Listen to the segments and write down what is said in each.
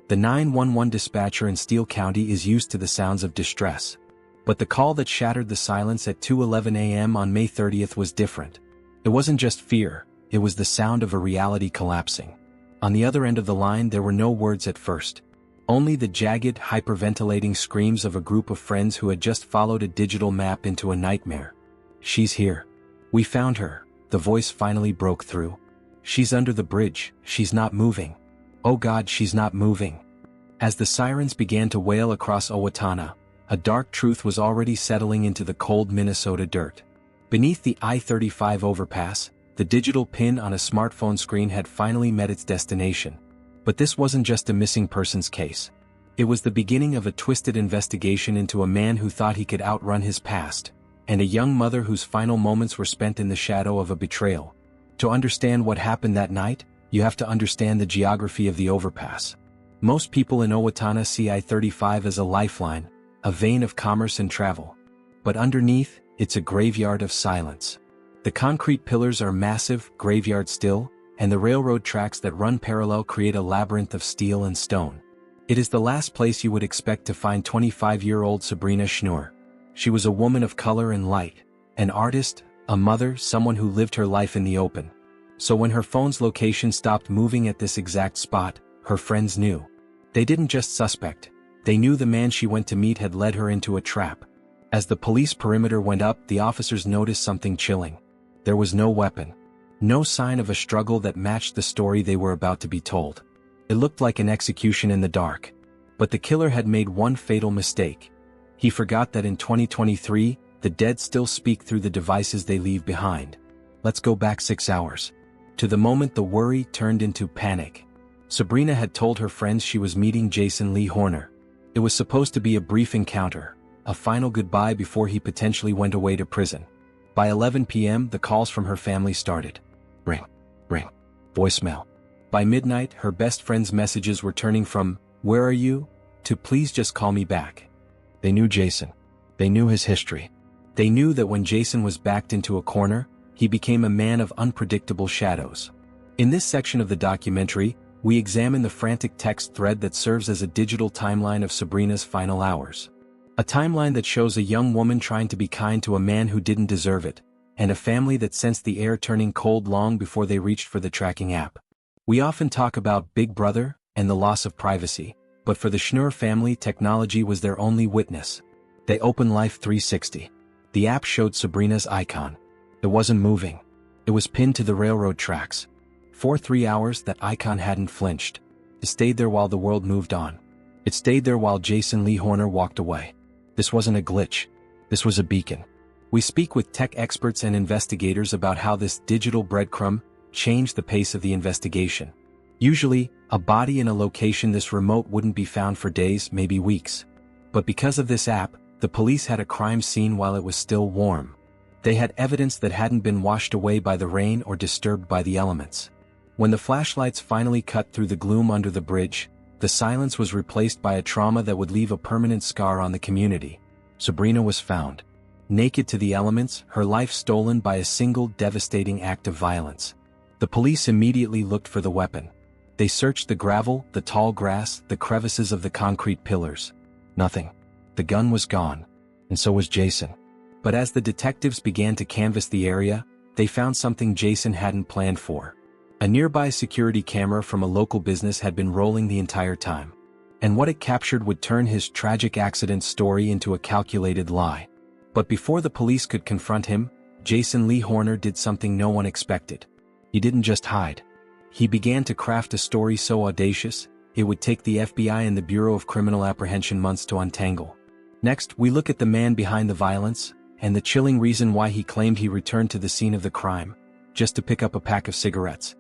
The 911 dispatcher in Steele County is used to the sounds of distress. But the call that shattered the silence at 2:11 a.m. on May 30th was different. It wasn't just fear, it was the sound of a reality collapsing. On the other end of the line there were no words at first. Only the jagged, hyperventilating screams of a group of friends who had just followed a digital map into a nightmare. "She's here. We found her," the voice finally broke through. "She's under the bridge, she's not moving. Oh God, she's not moving." As the sirens began to wail across Owatonna, a dark truth was already settling into the cold Minnesota dirt. Beneath the I-35 overpass, the digital pin on a smartphone screen had finally met its destination. But this wasn't just a missing persons case. It was the beginning of a twisted investigation into a man who thought he could outrun his past, and a young mother whose final moments were spent in the shadow of a betrayal. To understand what happened that night, you have to understand the geography of the overpass. Most people in Owatonna see I-35 as a lifeline, a vein of commerce and travel. But underneath, it's a graveyard of silence. The concrete pillars are massive, graveyard still, and the railroad tracks that run parallel create a labyrinth of steel and stone. It is the last place you would expect to find 25-year-old Sabrina Schnoor. She was a woman of color and light, an artist, a mother, someone who lived her life in the open. So when her phone's location stopped moving at this exact spot, her friends knew. They didn't just suspect. They knew the man she went to meet had led her into a trap. As the police perimeter went up, the officers noticed something chilling. There was no weapon. No sign of a struggle that matched the story they were about to be told. It looked like an execution in the dark. But the killer had made one fatal mistake. He forgot that in 2023, the dead still speak through the devices they leave behind. Let's go back 6 hours. To the moment the worry turned into panic. Sabrina had told her friends she was meeting Jason Lee Horner. It was supposed to be a brief encounter, a final goodbye before he potentially went away to prison. By 11 p.m., the calls from her family started. Ring, ring, voicemail. By midnight, her best friend's messages were turning from, "Where are you?" to "Please just call me back." They knew Jason. They knew his history. They knew that when Jason was backed into a corner, he became a man of unpredictable shadows. In this section of the documentary, we examine the frantic text thread that serves as a digital timeline of Sabrina's final hours. A timeline that shows a young woman trying to be kind to a man who didn't deserve it, and a family that sensed the air turning cold long before they reached for the tracking app. We often talk about Big Brother and the loss of privacy, but for the Schnoor family, technology was their only witness. They opened Life 360. The app showed Sabrina's icon. It wasn't moving. It was pinned to the railroad tracks. For 3 hours, that icon hadn't flinched. It stayed there while the world moved on. It stayed there while Jason Lee Horner walked away. This wasn't a glitch. This was a beacon. We speak with tech experts and investigators about how this digital breadcrumb changed the pace of the investigation. Usually, a body in a location this remote wouldn't be found for days, maybe weeks. But because of this app, the police had a crime scene while it was still warm. They had evidence that hadn't been washed away by the rain or disturbed by the elements. When the flashlights finally cut through the gloom under the bridge, the silence was replaced by a trauma that would leave a permanent scar on the community. Sabrina was found. Naked to the elements, her life stolen by a single devastating act of violence. The police immediately looked for the weapon. They searched the gravel, the tall grass, the crevices of the concrete pillars. Nothing. The gun was gone. And so was Jason. But as the detectives began to canvass the area, they found something Jason hadn't planned for. A nearby security camera from a local business had been rolling the entire time. And what it captured would turn his tragic accident story into a calculated lie. But before the police could confront him, Jason Lee Horner did something no one expected. He didn't just hide. He began to craft a story so audacious, it would take the FBI and the Bureau of Criminal Apprehension months to untangle. Next, we look at the man behind the violence, and the chilling reason why he claimed he returned to the scene of the crime, just to pick up a pack of cigarettes.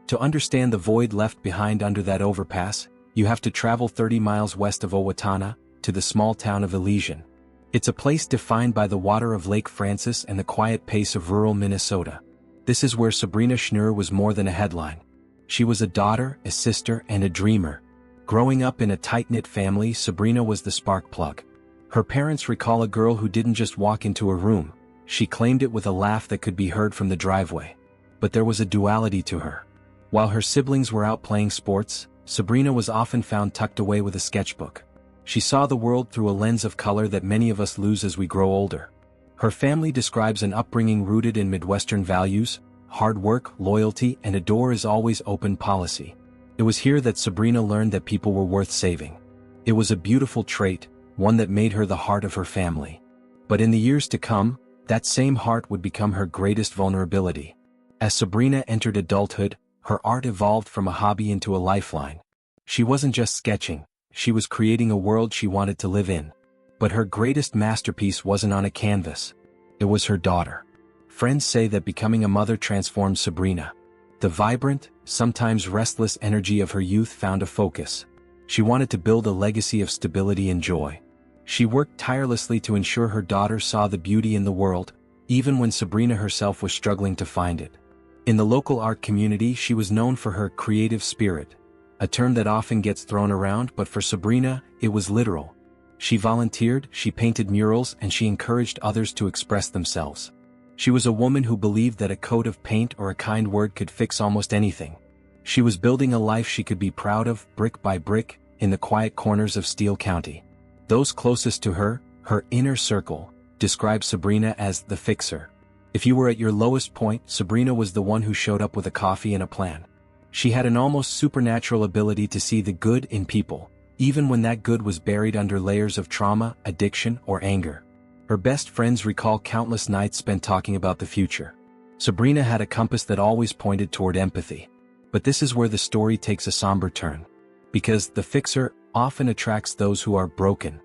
To understand the void left behind under that overpass, you have to travel 30 miles west of Owatonna, to the small town of Elysian. It's a place defined by the water of Lake Francis and the quiet pace of rural Minnesota. This is where Sabrina Schnoor was more than a headline. She was a daughter, a sister, and a dreamer. Growing up in a tight-knit family, Sabrina was the spark plug. Her parents recall a girl who didn't just walk into a room, she claimed it with a laugh that could be heard from the driveway. But there was a duality to her. While her siblings were out playing sports, Sabrina was often found tucked away with a sketchbook. She saw the world through a lens of color that many of us lose as we grow older. Her family describes an upbringing rooted in Midwestern values, hard work, loyalty, and a door is always open policy. It was here that Sabrina learned that people were worth saving. It was a beautiful trait, one that made her the heart of her family. But in the years to come, that same heart would become her greatest vulnerability. As Sabrina entered adulthood, her art evolved from a hobby into a lifeline. She wasn't just sketching, she was creating a world she wanted to live in. But her greatest masterpiece wasn't on a canvas. It was her daughter. Friends say that becoming a mother transformed Sabrina. The vibrant, sometimes restless energy of her youth found a focus. She wanted to build a legacy of stability and joy. She worked tirelessly to ensure her daughter saw the beauty in the world, even when Sabrina herself was struggling to find it. In the local art community, she was known for her creative spirit, a term that often gets thrown around, but for Sabrina, it was literal. She volunteered, she painted murals, and she encouraged others to express themselves. She was a woman who believed that a coat of paint or a kind word could fix almost anything. She was building a life she could be proud of, brick by brick, in the quiet corners of Steele County. Those closest to her, her inner circle, described Sabrina as the fixer. If you were at your lowest point, Sabrina was the one who showed up with a coffee and a plan. She had an almost supernatural ability to see the good in people, even when that good was buried under layers of trauma, addiction, or anger. Her best friends recall countless nights spent talking about the future. Sabrina had a compass that always pointed toward empathy. But this is where the story takes a somber turn. Because the fixer often attracts those who are broken.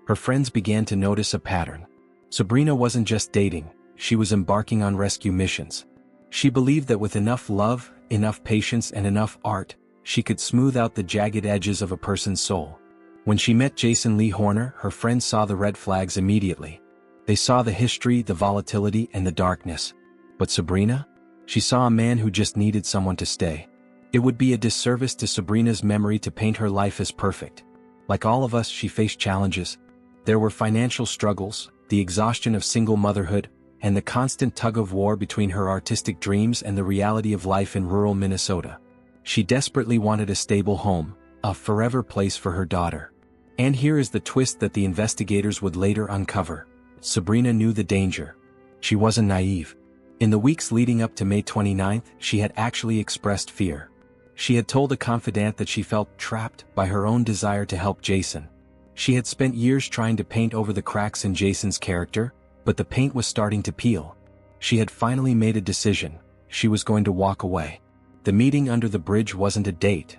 Her friends began to notice a pattern. Sabrina wasn't just dating, she was embarking on rescue missions. She believed that with enough love, enough patience, and enough art, she could smooth out the jagged edges of a person's soul. When she met Jason Lee Horner, her friends saw the red flags immediately. They saw the history, the volatility, and the darkness. But Sabrina? She saw a man who just needed someone to stay. It would be a disservice to Sabrina's memory to paint her life as perfect. Like all of us, she faced challenges. There were financial struggles, the exhaustion of single motherhood, and the constant tug-of-war between her artistic dreams and the reality of life in rural Minnesota. She desperately wanted a stable home, a forever place for her daughter. And here is the twist that the investigators would later uncover. Sabrina knew the danger. She wasn't naive. In the weeks leading up to May 29th, she had actually expressed fear. She had told a confidant that she felt trapped by her own desire to help Jason. She had spent years trying to paint over the cracks in Jason's character, but the paint was starting to peel. She had finally made a decision. She was going to walk away. The meeting under the bridge wasn't a date.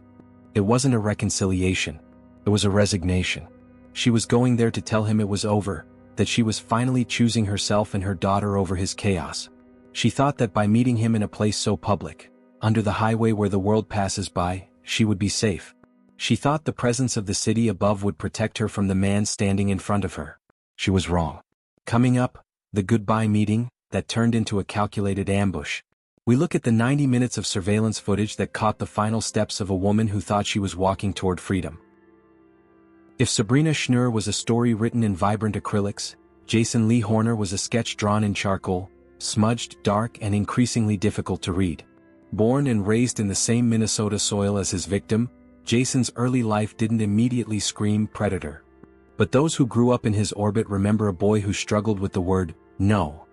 It wasn't a reconciliation. It was a resignation. She was going there to tell him it was over, that she was finally choosing herself and her daughter over his chaos. She thought that by meeting him in a place so public, under the highway where the world passes by, she would be safe. She thought the presence of the city above would protect her from the man standing in front of her. She was wrong. Coming up, the goodbye meeting, that turned into a calculated ambush. We look at the 90 minutes of surveillance footage that caught the final steps of a woman who thought she was walking toward freedom. If Sabrina Schnoor was a story written in vibrant acrylics, Jason Lee Horner was a sketch drawn in charcoal, smudged, dark, and increasingly difficult to read. Born and raised in the same Minnesota soil as his victim, Jason's early life didn't immediately scream predator. But those who grew up in his orbit remember a boy who struggled with the word, no.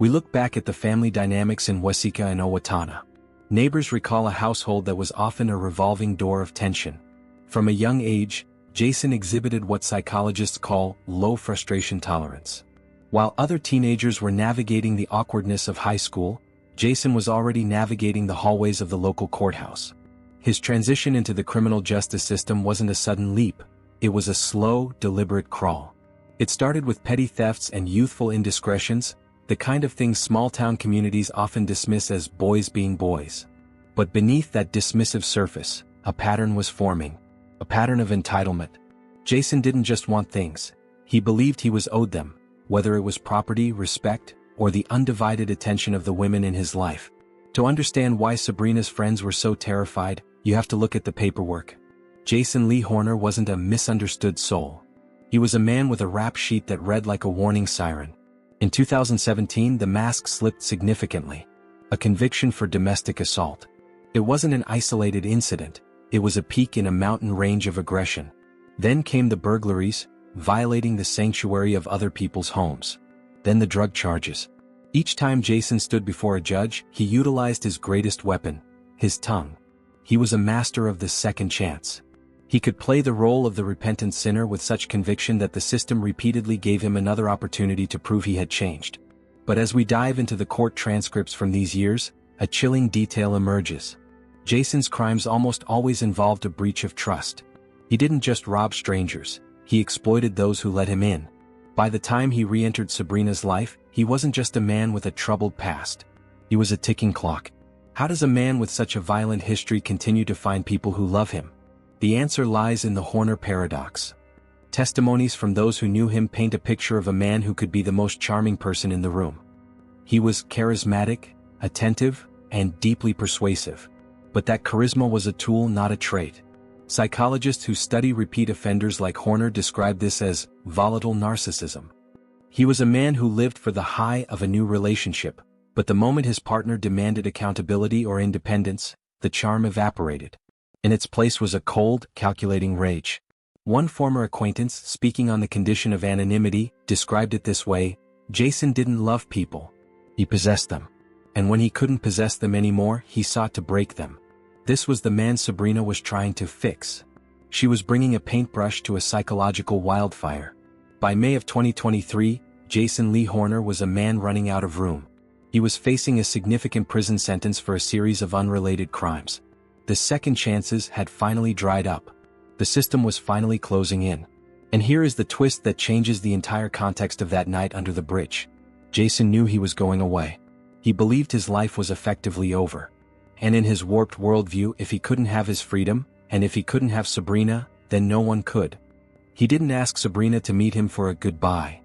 We look back at the family dynamics in Waseca and Owatonna. Neighbors recall a household that was often a revolving door of tension. From a young age, Jason exhibited what psychologists call low frustration tolerance. While other teenagers were navigating the awkwardness of high school, Jason was already navigating the hallways of the local courthouse. His transition into the criminal justice system wasn't a sudden leap. It was a slow, deliberate crawl. It started with petty thefts and youthful indiscretions, the kind of things small-town communities often dismiss as boys being boys. But beneath that dismissive surface, a pattern was forming. A pattern of entitlement. Jason didn't just want things. He believed he was owed them, whether it was property, respect, or the undivided attention of the women in his life. To understand why Sabrina's friends were so terrified, you have to look at the paperwork. Jason Lee Horner wasn't a misunderstood soul. He was a man with a rap sheet that read like a warning siren. In 2017, the mask slipped significantly. A conviction for domestic assault. It wasn't an isolated incident. It was a peak in a mountain range of aggression. Then came the burglaries, violating the sanctuary of other people's homes. Then the drug charges. Each time Jason stood before a judge, he utilized his greatest weapon, his tongue. He was a master of the second chance. He could play the role of the repentant sinner with such conviction that the system repeatedly gave him another opportunity to prove he had changed. But as we dive into the court transcripts from these years, a chilling detail emerges. Jason's crimes almost always involved a breach of trust. He didn't just rob strangers, he exploited those who let him in. By the time he re-entered Sabrina's life, he wasn't just a man with a troubled past. He was a ticking clock. How does a man with such a violent history continue to find people who love him? The answer lies in the Horner paradox. Testimonies from those who knew him paint a picture of a man who could be the most charming person in the room. He was charismatic, attentive, and deeply persuasive. But that charisma was a tool, not a trait. Psychologists who study repeat offenders like Horner describe this as volatile narcissism. He was a man who lived for the high of a new relationship, but the moment his partner demanded accountability or independence, the charm evaporated. In its place was a cold, calculating rage. One former acquaintance, speaking on the condition of anonymity, described it this way: Jason didn't love people. He possessed them. And when he couldn't possess them anymore, he sought to break them. This was the man Sabrina was trying to fix. She was bringing a paintbrush to a psychological wildfire. By May of 2023, Jason Lee Horner was a man running out of room. He was facing a significant prison sentence for a series of unrelated crimes. The second chances had finally dried up. The system was finally closing in. And here is the twist that changes the entire context of that night under the bridge. Jason knew he was going away. He believed his life was effectively over. And in his warped worldview, if he couldn't have his freedom, and if he couldn't have Sabrina, then no one could. He didn't ask Sabrina to meet him for a goodbye.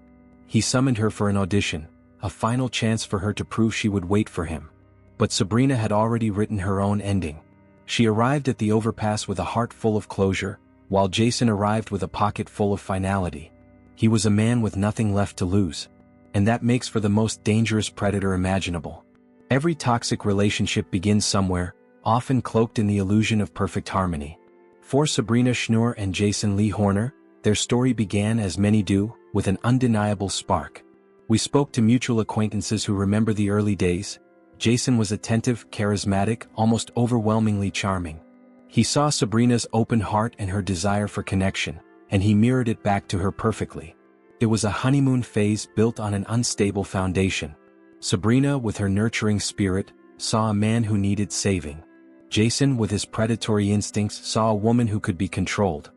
He summoned her for an audition, a final chance for her to prove she would wait for him. But Sabrina had already written her own ending. She arrived at the overpass with a heart full of closure, while Jason arrived with a pocket full of finality. He was a man with nothing left to lose. And that makes for the most dangerous predator imaginable. Every toxic relationship begins somewhere, often cloaked in the illusion of perfect harmony. For Sabrina Schnoor and Jason Lee Horner, their story began, as many do, with an undeniable spark. We spoke to mutual acquaintances who remember the early days. Jason was attentive, charismatic, almost overwhelmingly charming. He saw Sabrina's open heart and her desire for connection, and he mirrored it back to her perfectly. It was a honeymoon phase built on an unstable foundation. Sabrina, with her nurturing spirit, saw a man who needed saving. Jason, with his predatory instincts, saw a woman who could be controlled.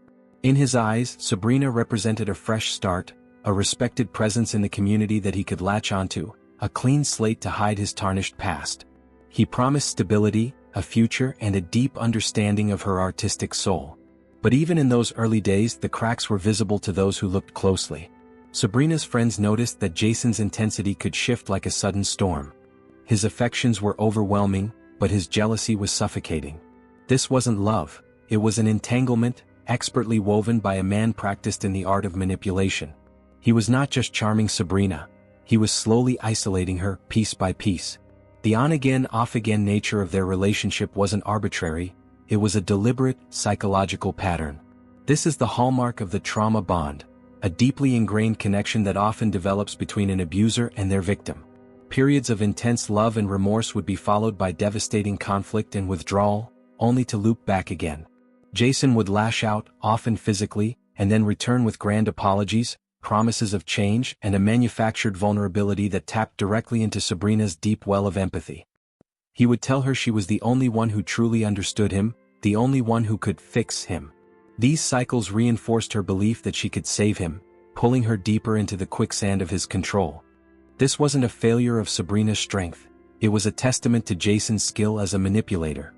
In his eyes, Sabrina represented a fresh start, a respected presence in the community that he could latch onto, a clean slate to hide his tarnished past. He promised stability, a future, and a deep understanding of her artistic soul. But even in those early days, the cracks were visible to those who looked closely. Sabrina's friends noticed that Jason's intensity could shift like a sudden storm. His affections were overwhelming, but his jealousy was suffocating. This wasn't love, it was an entanglement, expertly woven by a man practiced in the art of manipulation. He was not just charming Sabrina. He was slowly isolating her, piece by piece. The on-again, off-again nature of their relationship wasn't arbitrary, it was a deliberate, psychological pattern. This is the hallmark of the trauma bond, a deeply ingrained connection that often develops between an abuser and their victim. Periods of intense love and remorse would be followed by devastating conflict and withdrawal, only to loop back again. Jason would lash out, often physically, and then return with grand apologies, promises of change, and a manufactured vulnerability that tapped directly into Sabrina's deep well of empathy. He would tell her she was the only one who truly understood him, the only one who could fix him. These cycles reinforced her belief that she could save him, pulling her deeper into the quicksand of his control. This wasn't a failure of Sabrina's strength, it was a testament to Jason's skill as a manipulator.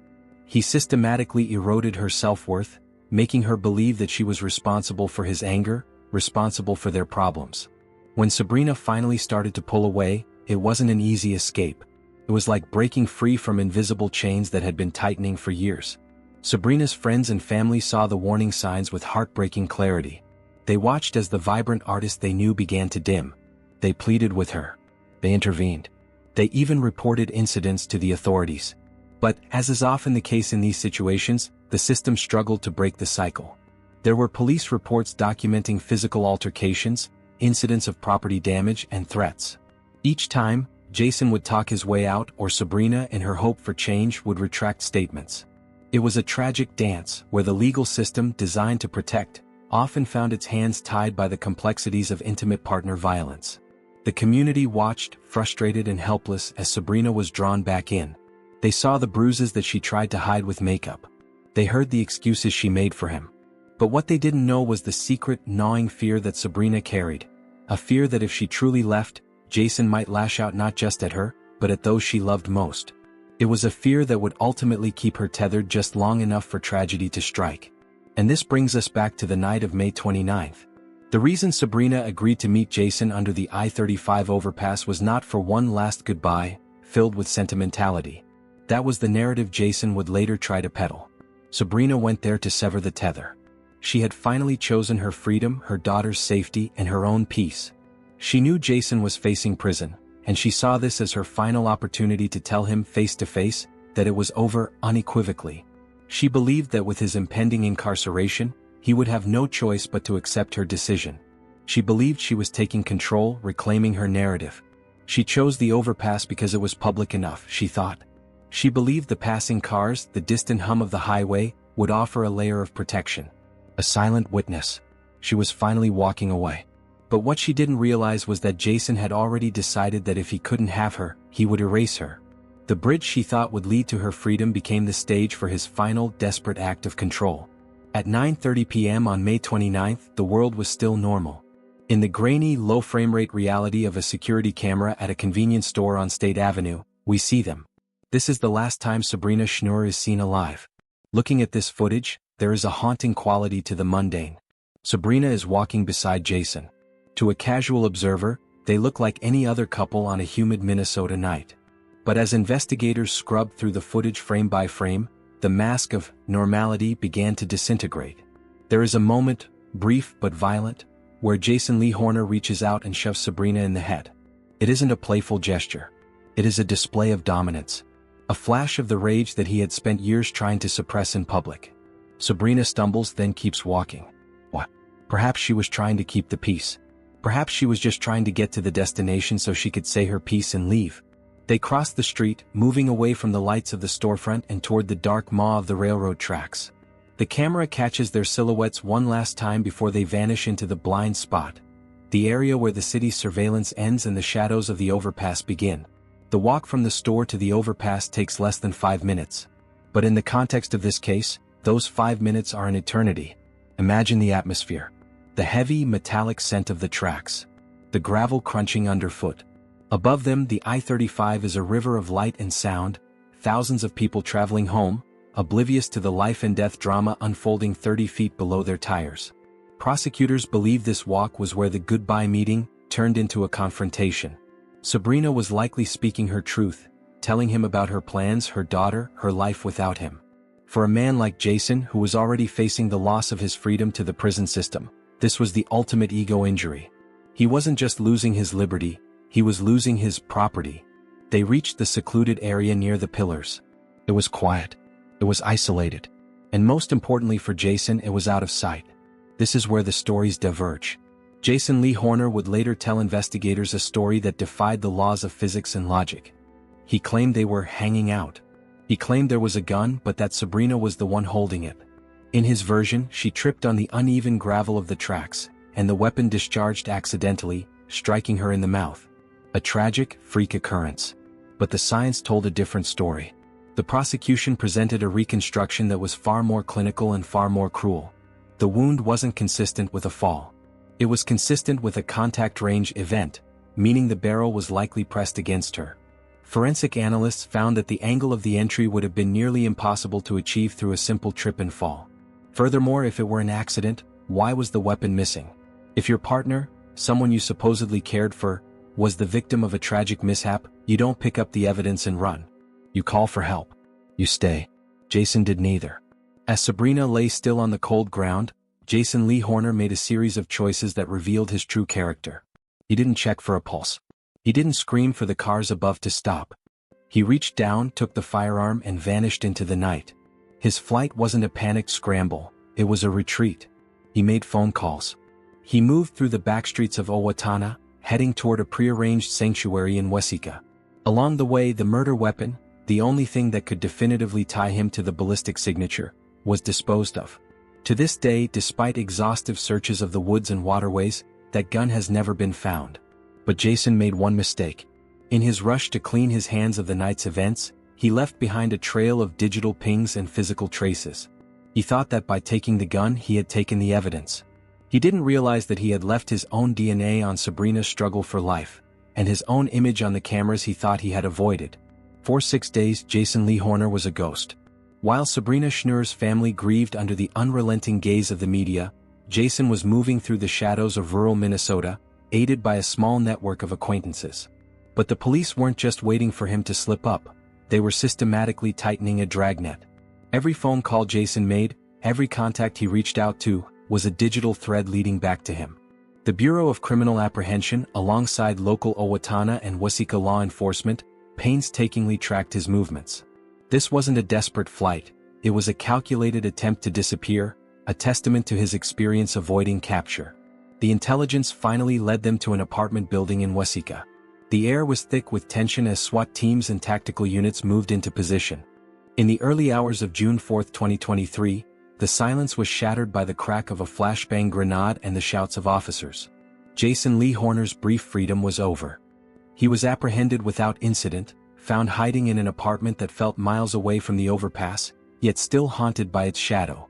He systematically eroded her self-worth, making her believe that she was responsible for his anger, responsible for their problems. When Sabrina finally started to pull away, it wasn't an easy escape. It was like breaking free from invisible chains that had been tightening for years. Sabrina's friends and family saw the warning signs with heartbreaking clarity. They watched as the vibrant artist they knew began to dim. They pleaded with her. They intervened. They even reported incidents to the authorities. But, as is often the case in these situations, the system struggled to break the cycle. There were police reports documenting physical altercations, incidents of property damage, and threats. Each time, Jason would talk his way out, or Sabrina, in her hope for change, would retract statements. It was a tragic dance where the legal system, designed to protect, often found its hands tied by the complexities of intimate partner violence. The community watched, frustrated and helpless, as Sabrina was drawn back in. They saw the bruises that she tried to hide with makeup. They heard the excuses she made for him. But what they didn't know was the secret, gnawing fear that Sabrina carried. A fear that if she truly left, Jason might lash out not just at her, but at those she loved most. It was a fear that would ultimately keep her tethered just long enough for tragedy to strike. And this brings us back to the night of May 29th. The reason Sabrina agreed to meet Jason under the I-35 overpass was not for one last goodbye, filled with sentimentality. That was the narrative Jason would later try to peddle. Sabrina went there to sever the tether. She had finally chosen her freedom, her daughter's safety, and her own peace. She knew Jason was facing prison, and she saw this as her final opportunity to tell him face to face that it was over unequivocally. She believed that with his impending incarceration, he would have no choice but to accept her decision. She believed she was taking control, reclaiming her narrative. She chose the overpass because it was public enough, she thought. She believed the passing cars, the distant hum of the highway, would offer a layer of protection. A silent witness. She was finally walking away. But what she didn't realize was that Jason had already decided that if he couldn't have her, he would erase her. The bridge she thought would lead to her freedom became the stage for his final, desperate act of control. At 9:30 p.m. on May 29th, the world was still normal. In the grainy, low frame rate reality of a security camera at a convenience store on State Avenue, we see them. This is the last time Sabrina Schnoor is seen alive. Looking at this footage, there is a haunting quality to the mundane. Sabrina is walking beside Jason. To a casual observer, they look like any other couple on a humid Minnesota night. But as investigators scrubbed through the footage frame by frame, the mask of normality began to disintegrate. There is a moment, brief but violent, where Jason Lee Horner reaches out and shoves Sabrina in the head. It isn't a playful gesture. It is a display of dominance. A flash of the rage that he had spent years trying to suppress in public. Sabrina stumbles, then keeps walking. What? Perhaps she was trying to keep the peace. Perhaps she was just trying to get to the destination so she could say her piece and leave. They crossed the street, moving away from the lights of the storefront and toward the dark maw of the railroad tracks. The camera catches their silhouettes one last time before they vanish into the blind spot, the area where the city's surveillance ends and the shadows of the overpass begin. The walk from the store to the overpass takes less than 5 minutes. But in the context of this case, those 5 minutes are an eternity. Imagine the atmosphere. The heavy, metallic scent of the tracks. The gravel crunching underfoot. Above them, the I-35 is a river of light and sound, thousands of people traveling home, oblivious to the life and death drama unfolding 30 feet below their tires. Prosecutors believe this walk was where the goodbye meeting turned into a confrontation. Sabrina was likely speaking her truth, telling him about her plans, her daughter, her life without him. For a man like Jason, who was already facing the loss of his freedom to the prison system, this was the ultimate ego injury. He wasn't just losing his liberty, he was losing his property. They reached the secluded area near the pillars. It was quiet. It was isolated. And most importantly for Jason, it was out of sight. This is where the stories diverge. Jason Lee Horner would later tell investigators a story that defied the laws of physics and logic. He claimed they were hanging out. He claimed there was a gun, but that Sabrina was the one holding it. In his version, she tripped on the uneven gravel of the tracks, and the weapon discharged accidentally, striking her in the mouth. A tragic, freak occurrence. But the science told a different story. The prosecution presented a reconstruction that was far more clinical and far more cruel. The wound wasn't consistent with a fall. It was consistent with a contact range event, meaning the barrel was likely pressed against her. Forensic analysts found that the angle of the entry would have been nearly impossible to achieve through a simple trip and fall. Furthermore, if it were an accident, why was the weapon missing? If your partner, someone you supposedly cared for, was the victim of a tragic mishap, you don't pick up the evidence and run. You call for help. You stay. Jason did neither. As Sabrina lay still on the cold ground, Jason Lee Horner made a series of choices that revealed his true character. He didn't check for a pulse. He didn't scream for the cars above to stop. He reached down, took the firearm, and vanished into the night. His flight wasn't a panicked scramble, it was a retreat. He made phone calls. He moved through the backstreets of Owatonna, heading toward a prearranged sanctuary in Waseca. Along the way, the murder weapon, the only thing that could definitively tie him to the ballistic signature, was disposed of. To this day, despite exhaustive searches of the woods and waterways, that gun has never been found. But Jason made one mistake. In his rush to clean his hands of the night's events, he left behind a trail of digital pings and physical traces. He thought that by taking the gun he had taken the evidence. He didn't realize that he had left his own DNA on Sabrina's struggle for life, and his own image on the cameras he thought he had avoided. For 6 days, Jason Lee Horner was a ghost. While Sabrina Schnoor's family grieved under the unrelenting gaze of the media, Jason was moving through the shadows of rural Minnesota, aided by a small network of acquaintances. But the police weren't just waiting for him to slip up, they were systematically tightening a dragnet. Every phone call Jason made, every contact he reached out to, was a digital thread leading back to him. The Bureau of Criminal Apprehension, alongside local Owatonna and Waseca law enforcement, painstakingly tracked his movements. This wasn't a desperate flight, it was a calculated attempt to disappear, a testament to his experience avoiding capture. The intelligence finally led them to an apartment building in Waseca. The air was thick with tension as SWAT teams and tactical units moved into position. In the early hours of June 4, 2023, the silence was shattered by the crack of a flashbang grenade and the shouts of officers. Jason Lee Horner's brief freedom was over. He was apprehended without incident, found hiding in an apartment that felt miles away from the overpass, yet still haunted by its shadow.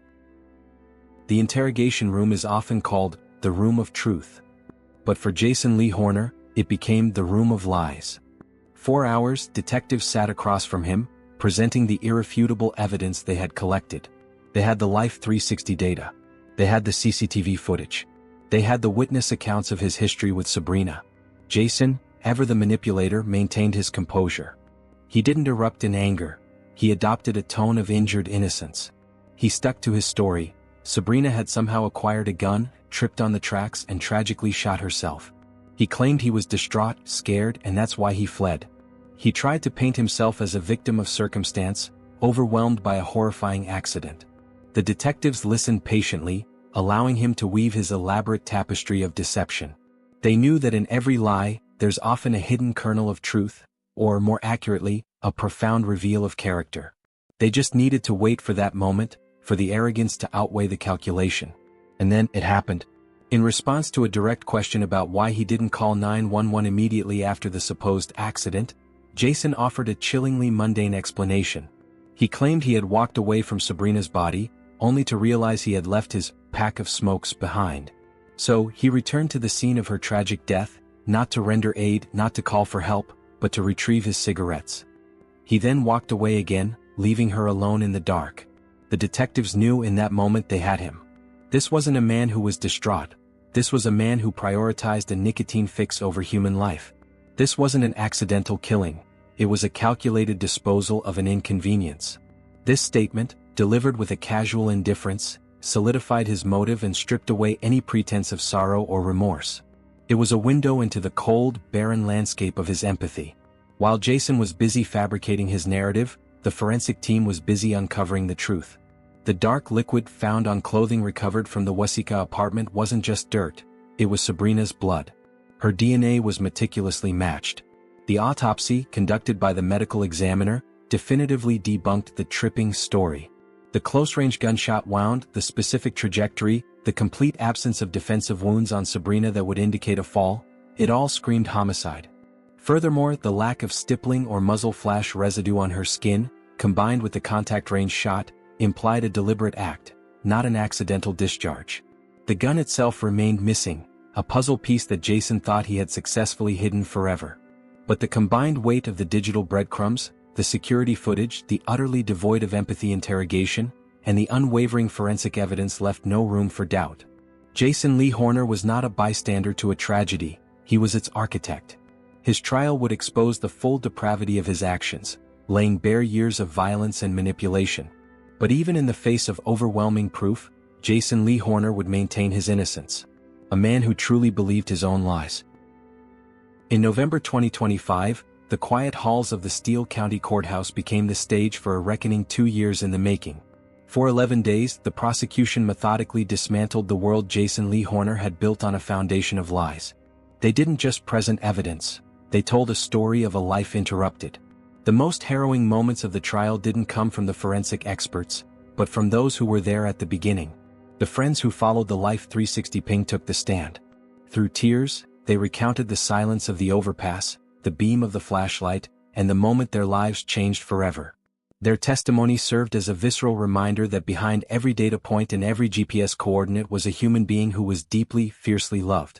The interrogation room is often called the room of truth. But for Jason Lee Horner, it became the room of lies. 4 hours, detectives sat across from him, presenting the irrefutable evidence they had collected. They had the Life 360 data. They had the CCTV footage. They had the witness accounts of his history with Sabrina. Jason, ever the manipulator, maintained his composure. He didn't erupt in anger. He adopted a tone of injured innocence. He stuck to his story. Sabrina had somehow acquired a gun, tripped on the tracks, and tragically shot herself. He claimed he was distraught, scared, and that's why he fled. He tried to paint himself as a victim of circumstance, overwhelmed by a horrifying accident. The detectives listened patiently, allowing him to weave his elaborate tapestry of deception. They knew that in every lie, there's often a hidden kernel of truth, or more accurately, a profound reveal of character. They just needed to wait for that moment, for the arrogance to outweigh the calculation. And then, it happened. In response to a direct question about why he didn't call 911 immediately after the supposed accident, Jason offered a chillingly mundane explanation. He claimed he had walked away from Sabrina's body, only to realize he had left his pack of smokes behind. So, he returned to the scene of her tragic death, not to render aid, not to call for help, but to retrieve his cigarettes. He then walked away again, leaving her alone in the dark. The detectives knew in that moment they had him. This wasn't a man who was distraught. This was a man who prioritized a nicotine fix over human life. This wasn't an accidental killing. It was a calculated disposal of an inconvenience. This statement, delivered with a casual indifference, solidified his motive and stripped away any pretense of sorrow or remorse. It was a window into the cold, barren landscape of his empathy. While Jason was busy fabricating his narrative, the forensic team was busy uncovering the truth. The dark liquid found on clothing recovered from the Waseca apartment wasn't just dirt, it was Sabrina's blood. Her DNA was meticulously matched. The autopsy, conducted by the medical examiner, definitively debunked the tripping story. The close-range gunshot wound, the specific trajectory, the complete absence of defensive wounds on Sabrina that would indicate a fall, it all screamed homicide. Furthermore, the lack of stippling or muzzle flash residue on her skin, combined with the contact range shot, implied a deliberate act, not an accidental discharge. The gun itself remained missing, a puzzle piece that Jason thought he had successfully hidden forever. But the combined weight of the digital breadcrumbs, the security footage, the utterly devoid of empathy interrogation, and the unwavering forensic evidence left no room for doubt. Jason Lee Horner was not a bystander to a tragedy, he was its architect. His trial would expose the full depravity of his actions, laying bare years of violence and manipulation. But even in the face of overwhelming proof, Jason Lee Horner would maintain his innocence. A man who truly believed his own lies. In November 2025, the quiet halls of the Steele County Courthouse became the stage for a reckoning 2 years in the making. For 11 days, the prosecution methodically dismantled the world Jason Lee Horner had built on a foundation of lies. They didn't just present evidence, they told a story of a life interrupted. The most harrowing moments of the trial didn't come from the forensic experts, but from those who were there at the beginning. The friends who followed the Life 360 ping took the stand. Through tears, they recounted the silence of the overpass, the beam of the flashlight, and the moment their lives changed forever. Their testimony served as a visceral reminder that behind every data point and every GPS coordinate was a human being who was deeply, fiercely loved.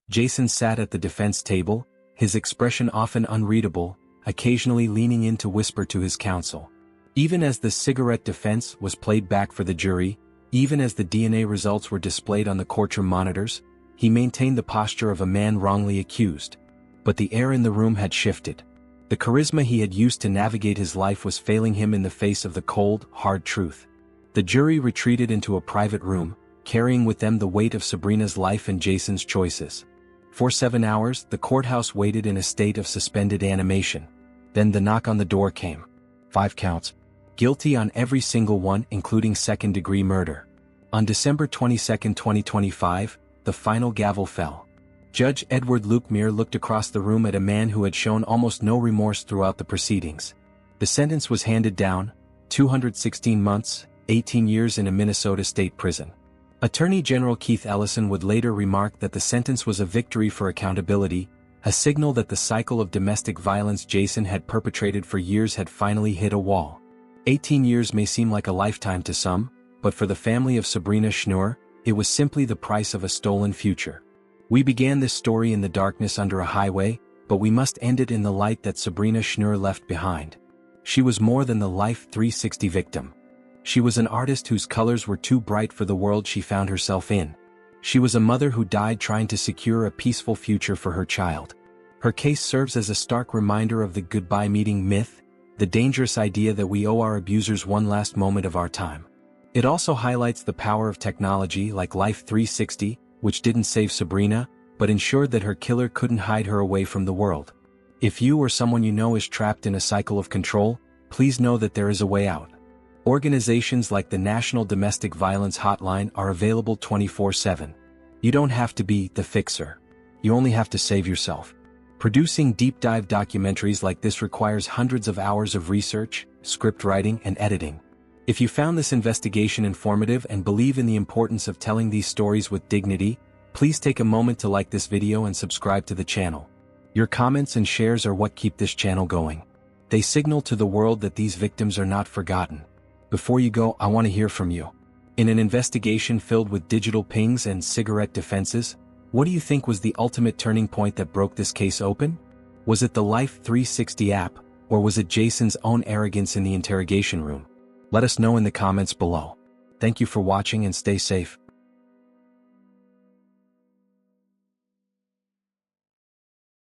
Jason sat at the defense table, his expression often unreadable, occasionally leaning in to whisper to his counsel. Even as the cigarette defense was played back for the jury, even as the DNA results were displayed on the courtroom monitors, he maintained the posture of a man wrongly accused. But the air in the room had shifted. The charisma he had used to navigate his life was failing him in the face of the cold, hard truth. The jury retreated into a private room, carrying with them the weight of Sabrina's life and Jason's choices. For 7 hours, the courthouse waited in a state of suspended animation. Then the knock on the door came. 5 counts. Guilty on every single one, including second-degree murder. On December 22, 2025, the final gavel fell. Judge Edward Lukemeyer looked across the room at a man who had shown almost no remorse throughout the proceedings. The sentence was handed down: 216 months, 18 years in a Minnesota state prison. Attorney General Keith Ellison would later remark that the sentence was a victory for accountability, a signal that the cycle of domestic violence Jason had perpetrated for years had finally hit a wall. 18 years may seem like a lifetime to some, but for the family of Sabrina Schnoor, it was simply the price of a stolen future. We began this story in the darkness under a highway, but we must end it in the light that Sabrina Schnoor left behind. She was more than the Life 360 victim. She was an artist whose colors were too bright for the world she found herself in. She was a mother who died trying to secure a peaceful future for her child. Her case serves as a stark reminder of the goodbye meeting myth, the dangerous idea that we owe our abusers one last moment of our time. It also highlights the power of technology like Life 360, which didn't save Sabrina, but ensured that her killer couldn't hide her away from the world. If you or someone you know is trapped in a cycle of control, please know that there is a way out. Organizations like the National Domestic Violence Hotline are available 24/7. You don't have to be the fixer. You only have to save yourself. Producing deep dive documentaries like this requires hundreds of hours of research, script writing, and editing. If you found this investigation informative and believe in the importance of telling these stories with dignity, please take a moment to like this video and subscribe to the channel. Your comments and shares are what keep this channel going. They signal to the world that these victims are not forgotten. Before you go, I want to hear from you. In an investigation filled with digital pings and cigarette defenses, what do you think was the ultimate turning point that broke this case open? Was it the Life 360 app, or was it Jason's own arrogance in the interrogation room? Let us know in the comments below. Thank you for watching and stay safe.